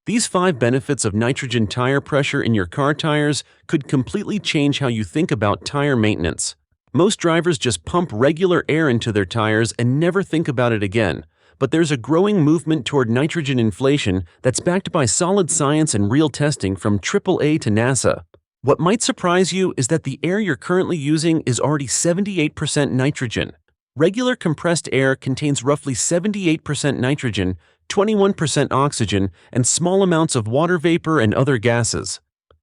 These 5 benefits of nitrogen tire pressure in your car tires could completely change how you think about tire maintenance. Most drivers just pump regular air into their tires and never think about it again, but there's a growing movement toward nitrogen inflation that's backed by solid science and real testing from AAA to NASA. What might surprise you is that the air you're currently using is already 78% nitrogen. Regular compressed air contains roughly 78% nitrogen, 21% oxygen, and small amounts of water vapor and other gases.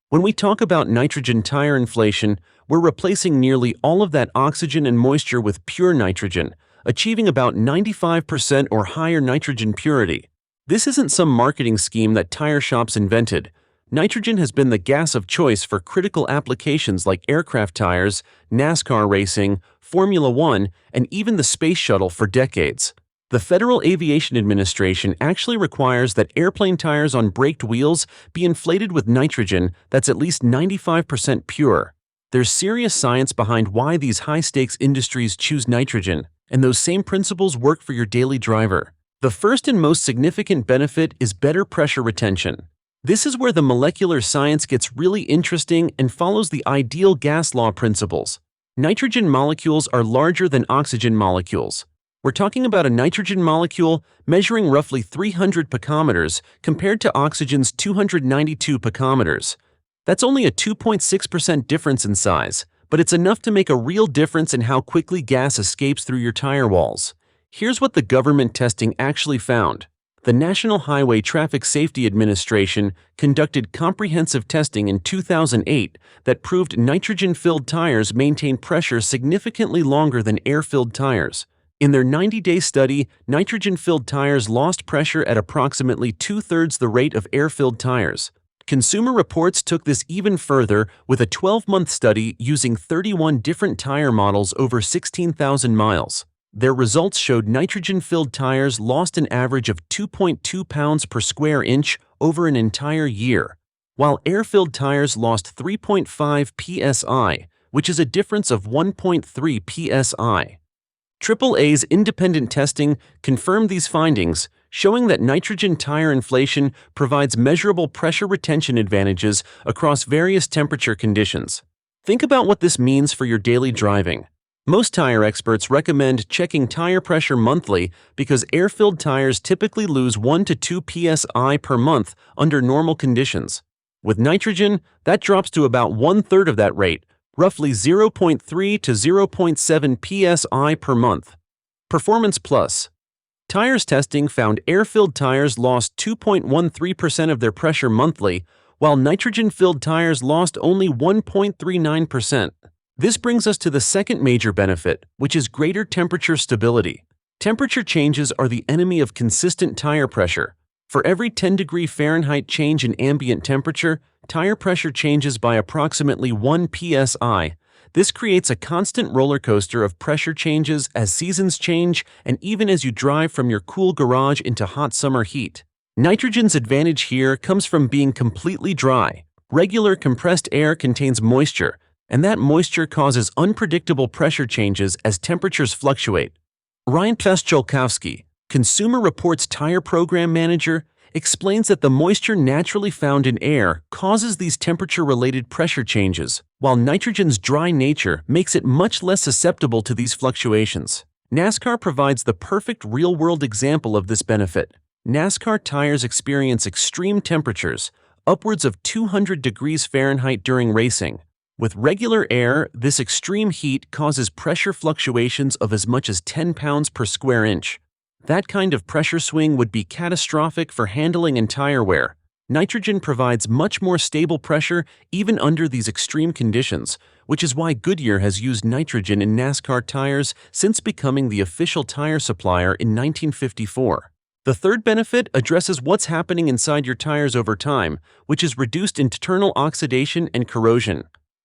When we talk about nitrogen tire inflation, we're replacing nearly all of that oxygen and moisture with pure nitrogen, achieving about 95% or higher nitrogen purity. This isn't some marketing scheme that tire shops invented. Nitrogen has been the gas of choice for critical applications like aircraft tires, NASCAR racing, Formula One, and even the space shuttle for decades. The Federal Aviation Administration actually requires that airplane tires on braked wheels be inflated with nitrogen that's at least 95% pure. There's serious science behind why these high-stakes industries choose nitrogen, and those same principles work for your daily driver. The first and most significant benefit is better pressure retention. This is where the molecular science gets really interesting and follows the ideal gas law principles. Nitrogen molecules are larger than oxygen molecules. We're talking about a nitrogen molecule measuring roughly 300 picometers compared to oxygen's 292 picometers. That's only a 2.6% difference in size, but it's enough to make a real difference in how quickly gas escapes through your tire walls. Here's what the government testing actually found. The National Highway Traffic Safety Administration conducted comprehensive testing in 2008 that proved nitrogen-filled tires maintain pressure significantly longer than air-filled tires. In their 90-day study, nitrogen-filled tires lost pressure at approximately 2/3 the rate of air-filled tires. Consumer Reports took this even further with a 12-month study using 31 different tire models over 16,000 miles. Their results showed nitrogen-filled tires lost an average of 2.2 pounds per square inch over an entire year, while air-filled tires lost 3.5 psi, which is a difference of 1.3 psi. AAA's independent testing confirmed these findings, showing that nitrogen tire inflation provides measurable pressure retention advantages across various temperature conditions. Think about what this means for your daily driving. Most tire experts recommend checking tire pressure monthly because air-filled tires typically lose 1 to 2 psi per month under normal conditions. With nitrogen, that drops to about 1/3 of that rate, roughly 0.3 to 0.7 psi per month. Performance Plus. Tires testing found air-filled tires lost 2.13% of their pressure monthly, while nitrogen-filled tires lost only 1.39%. This brings us to the second major benefit, which is greater temperature stability. Temperature changes are the enemy of consistent tire pressure. For every 10° Fahrenheit change in ambient temperature, tire pressure changes by approximately 1 psi. This creates a constant roller coaster of pressure changes as seasons change and even as you drive from your cool garage into hot summer heat. Nitrogen's advantage here comes from being completely dry. Regular compressed air contains moisture, and that moisture causes unpredictable pressure changes as temperatures fluctuate. Ryan Peszczolkowski, Consumer Reports Tire Program Manager, explains that the moisture naturally found in air causes these temperature-related pressure changes, while nitrogen's dry nature makes it much less susceptible to these fluctuations. NASCAR provides the perfect real-world example of this benefit. NASCAR tires experience extreme temperatures, upwards of 200 degrees Fahrenheit during racing. With regular air, this extreme heat causes pressure fluctuations of as much as 10 pounds per square inch. That kind of pressure swing would be catastrophic for handling and tire wear. Nitrogen provides much more stable pressure even under these extreme conditions, which is why Goodyear has used nitrogen in NASCAR tires since becoming the official tire supplier in 1954. The third benefit addresses what's happening inside your tires over time, which is reduced internal oxidation and corrosion.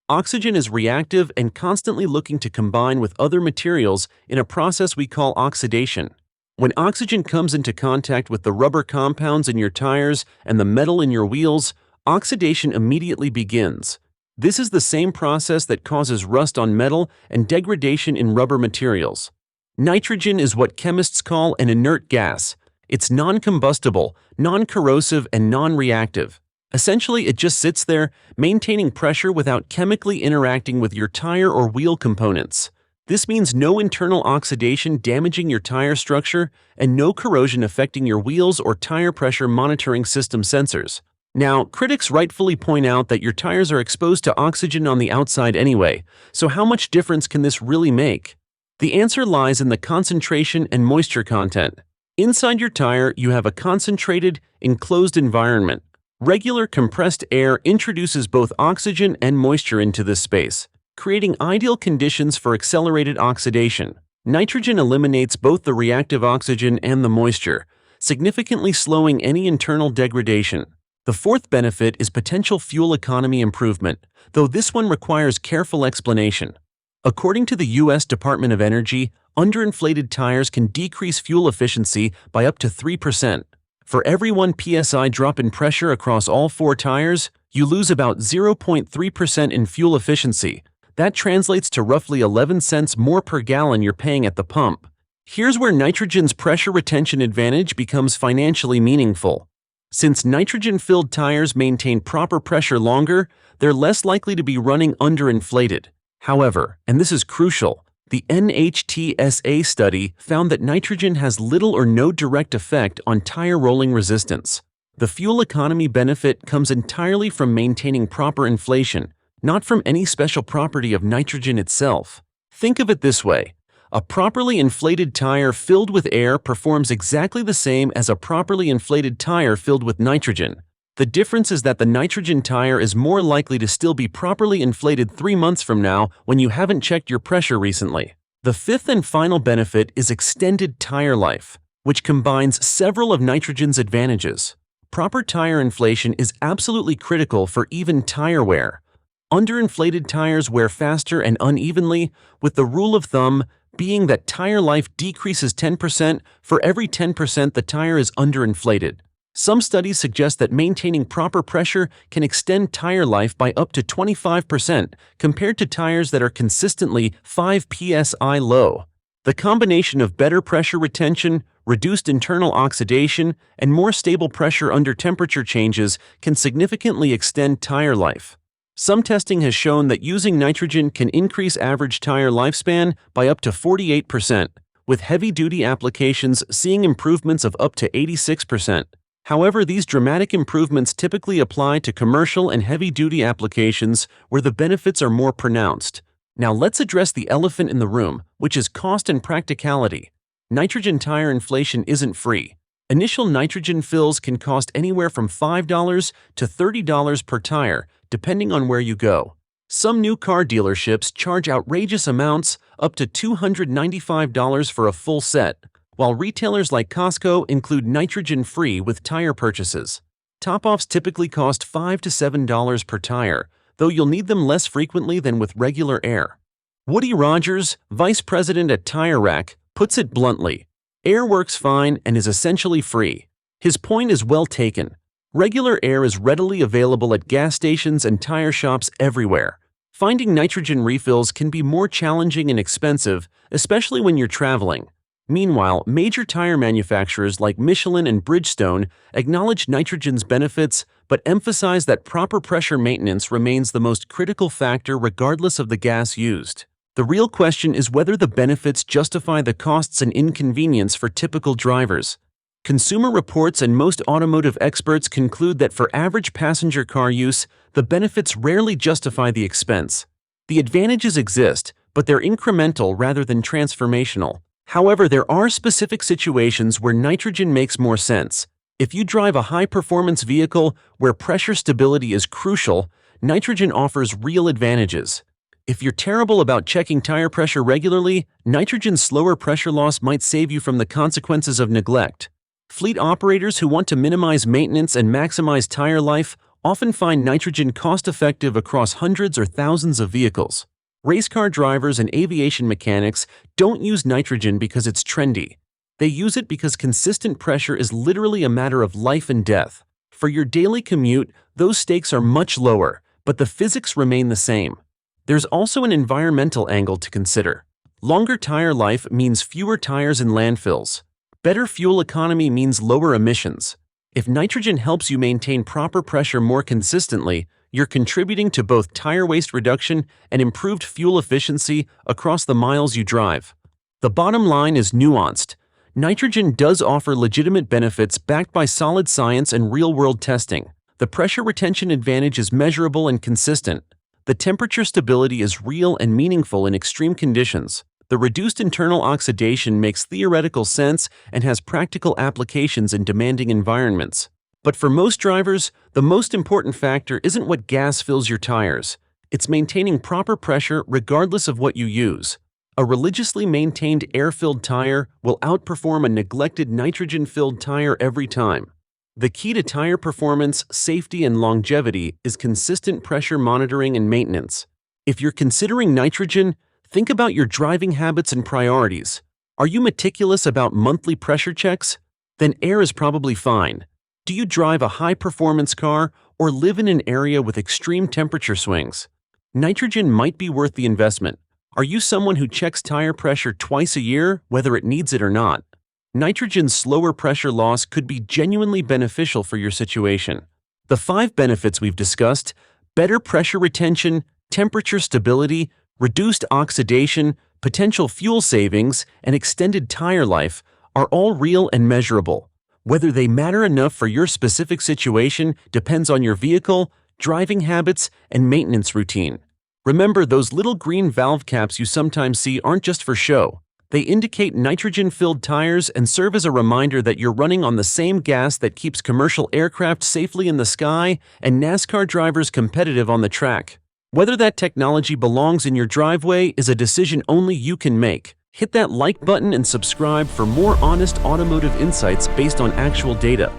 Oxygen is reactive and constantly looking to combine with other materials in a process we call oxidation. When oxygen comes into contact with the rubber compounds in your tires and the metal in your wheels, oxidation immediately begins. This is the same process that causes rust on metal and degradation in rubber materials. Nitrogen is what chemists call an inert gas. It's non-combustible, non-corrosive, and non-reactive. Essentially, it just sits there, maintaining pressure without chemically interacting with your tire or wheel components. This means no internal oxidation damaging your tire structure and no corrosion affecting your wheels or tire pressure monitoring system sensors. Now, critics rightfully point out that your tires are exposed to oxygen on the outside anyway, so how much difference can this really make? The answer lies in the concentration and moisture content. Inside your tire, you have a concentrated, enclosed environment. Regular compressed air introduces both oxygen and moisture into this space, creating ideal conditions for accelerated oxidation. Nitrogen eliminates both the reactive oxygen and the moisture, significantly slowing any internal degradation. The fourth benefit is potential fuel economy improvement, though this one requires careful explanation. According to the U.S. Department of Energy, underinflated tires can decrease fuel efficiency by up to 3%. For every 1 psi drop in pressure across all 4 tires, you lose about 0.3% in fuel efficiency. That translates to roughly 11 cents more per gallon you're paying at the pump. Here's where nitrogen's pressure retention advantage becomes financially meaningful. Since nitrogen-filled tires maintain proper pressure longer, they're less likely to be running underinflated. However, and this is crucial, the NHTSA study found that nitrogen has little or no direct effect on tire rolling resistance. The fuel economy benefit comes entirely from maintaining proper inflation, not from any special property of nitrogen itself. Think of it this way. A properly inflated tire filled with air performs exactly the same as a properly inflated tire filled with nitrogen. The difference is that the nitrogen tire is more likely to still be properly inflated 3 months from now when you haven't checked your pressure recently. The fifth and final benefit is extended tire life, which combines several of nitrogen's advantages. Proper tire inflation is absolutely critical for even tire wear. Underinflated tires wear faster and unevenly, with the rule of thumb being that tire life decreases 10% for every 10% the tire is underinflated. Some studies suggest that maintaining proper pressure can extend tire life by up to 25% compared to tires that are consistently 5 psi low. The combination of better pressure retention, reduced internal oxidation, and more stable pressure under temperature changes can significantly extend tire life. Some testing has shown that using nitrogen can increase average tire lifespan by up to 48%, with heavy-duty applications seeing improvements of up to 86%. However, these dramatic improvements typically apply to commercial and heavy-duty applications where the benefits are more pronounced. Now let's address the elephant in the room, which is cost and practicality. Nitrogen tire inflation isn't free. Initial nitrogen fills can cost anywhere from $5 to $30 per tire, depending on where you go. Some new car dealerships charge outrageous amounts, up to $295 for a full set, while retailers like Costco include nitrogen-free with tire purchases. Top-offs typically cost $5 to $7 per tire, though you'll need them less frequently than with regular air. Woody Rogers, vice president at Tire Rack, puts it bluntly, air works fine and is essentially free. His point is well taken. Regular air is readily available at gas stations and tire shops everywhere. Finding nitrogen refills can be more challenging and expensive, especially when you're traveling. Meanwhile, major tire manufacturers like Michelin and Bridgestone acknowledge nitrogen's benefits but emphasize that proper pressure maintenance remains the most critical factor regardless of the gas used. The real question is whether the benefits justify the costs and inconvenience for typical drivers. Consumer Reports and most automotive experts conclude that for average passenger car use, the benefits rarely justify the expense. The advantages exist, but they're incremental rather than transformational. However, there are specific situations where nitrogen makes more sense. If you drive a high-performance vehicle where pressure stability is crucial, nitrogen offers real advantages. If you're terrible about checking tire pressure regularly, nitrogen's slower pressure loss might save you from the consequences of neglect. Fleet operators who want to minimize maintenance and maximize tire life often find nitrogen cost-effective across hundreds or thousands of vehicles. Race car drivers and aviation mechanics don't use nitrogen because it's trendy. They use it because consistent pressure is literally a matter of life and death. For your daily commute, those stakes are much lower, but the physics remain the same. There's also an environmental angle to consider. Longer tire life means fewer tires in landfills. Better fuel economy means lower emissions. If nitrogen helps you maintain proper pressure more consistently, you're contributing to both tire waste reduction and improved fuel efficiency across the miles you drive. The bottom line is nuanced. Nitrogen does offer legitimate benefits backed by solid science and real-world testing. The pressure retention advantage is measurable and consistent. The temperature stability is real and meaningful in extreme conditions. The reduced internal oxidation makes theoretical sense and has practical applications in demanding environments. But for most drivers, the most important factor isn't what gas fills your tires. It's maintaining proper pressure regardless of what you use. A religiously maintained air-filled tire will outperform a neglected nitrogen-filled tire every time. The key to tire performance, safety, and longevity is consistent pressure monitoring and maintenance. If you're considering nitrogen, think about your driving habits and priorities. Are you meticulous about monthly pressure checks? Then air is probably fine. Do you drive a high-performance car or live in an area with extreme temperature swings? Nitrogen might be worth the investment. Are you someone who checks tire pressure twice a year, whether it needs it or not? Nitrogen's slower pressure loss could be genuinely beneficial for your situation. The 5 benefits we've discussed – better pressure retention, temperature stability, reduced oxidation, potential fuel savings, and extended tire life – are all real and measurable. Whether they matter enough for your specific situation depends on your vehicle, driving habits, and maintenance routine. Remember, those little green valve caps you sometimes see aren't just for show. They indicate nitrogen-filled tires and serve as a reminder that you're running on the same gas that keeps commercial aircraft safely in the sky and NASCAR drivers competitive on the track. Whether that technology belongs in your driveway is a decision only you can make. Hit that like button and subscribe for more honest automotive insights based on actual data.